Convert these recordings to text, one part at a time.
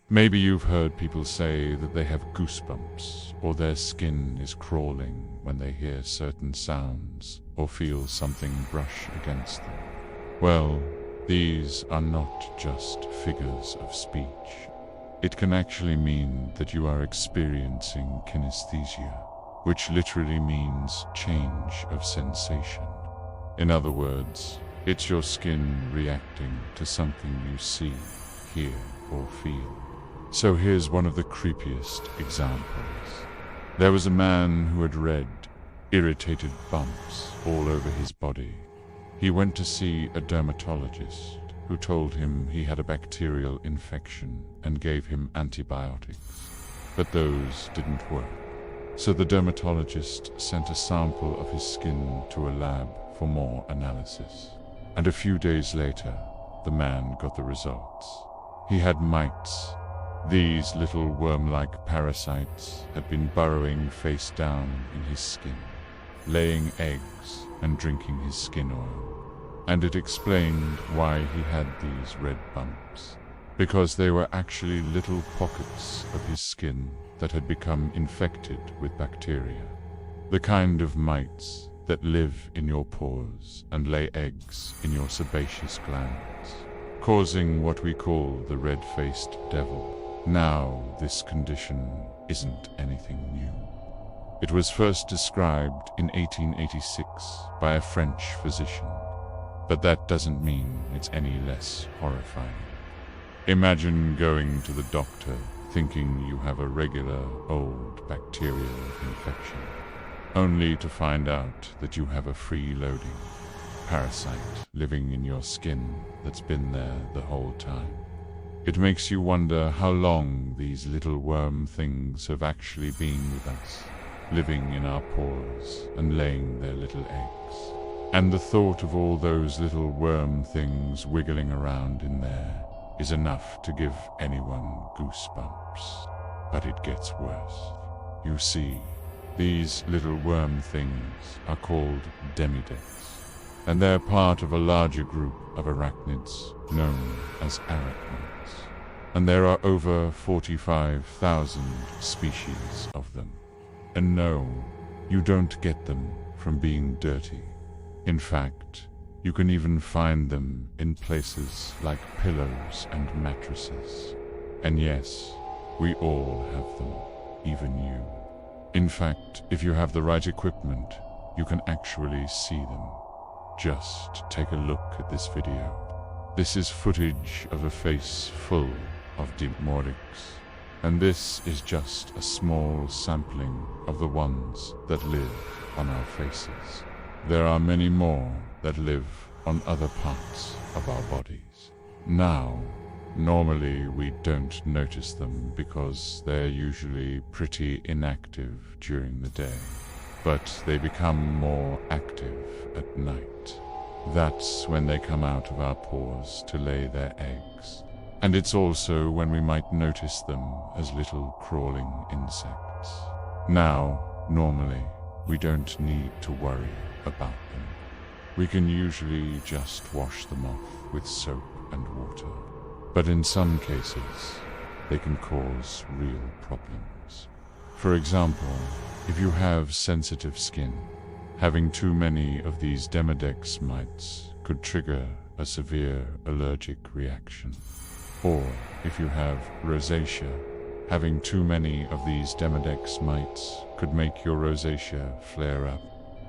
Maybe you've heard people say that they have goosebumps or their skin is crawling when they hear certain sounds or feel something brush against them. Well, these are not just figures of speech. It can actually mean that you are experiencing kinesthesia, which literally means change of sensation. In other words, it's your skin reacting to something you see, hear, or feel. So here's one of the creepiest examples. There was a man who had red, irritated bumps all over his body. He went to see a dermatologist who told him he had a bacterial infection and gave him antibiotics. But those didn't work. So the dermatologist sent a sample of his skin to a lab for more analysis. And a few days later, the man got the results. He had mites. These little worm-like parasites had been burrowing face down in his skin, laying eggs and drinking his skin oil. And it explained why he had these red bumps, because they were actually little pockets of his skin that had become infected with bacteria. The kind of mites that live in your pores and lay eggs in your sebaceous glands, causing what we call the red-faced devil. Now, this condition isn't anything new. It was first described in 1886 by a French physician, but that doesn't mean it's any less horrifying. Imagine going to the doctor thinking you have a regular old bacterial infection, only to find out that you have a free-loading parasite living in your skin that's been there the whole time. It makes you wonder how long these little worm things have actually been with us, living in our pores and laying their little eggs. And the thought of all those little worm things wiggling around in there is enough to give anyone goosebumps. But it gets worse. You see, these little worm things are called demidecs, and they're part of a larger group of arachnids known as arachnids. And there are over 45,000 species of them. And no, you don't get them from being dirty. In fact, you can even find them in places like pillows and mattresses. And yes, we all have them, even you. In fact, if you have the right equipment, you can actually see them. Just take a look at this video. This is footage of a face full of demodics, and this is just a small sampling of the ones that live on our faces. There are many more that live on other parts of our bodies. Now, normally we don't notice them because they're usually pretty inactive during the day, but they become more active at night. That's when they come out of our pores to lay their eggs. And it's also when we might notice them as little crawling insects. Now, normally, we don't need to worry about them. We can usually just wash them off with soap and water. But in some cases, they can cause real problems. For example, if you have sensitive skin, having too many of these demidecs mites could trigger a severe allergic reaction. Or if you have rosacea, having too many of these demidecs mites could make your rosacea flare up.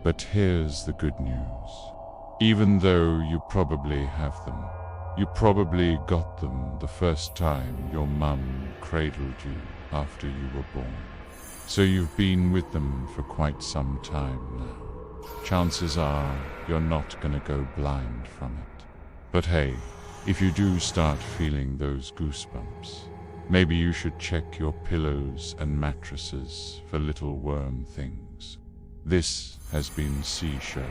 But here's the good news. Even though you probably have them, you probably got them the first time your mum cradled you after you were born. So you've been with them for quite some time now. Chances are you're not gonna go blind from it. But hey, if you do start feeling those goosebumps, maybe you should check your pillows and mattresses for little worm things. This has been C Show.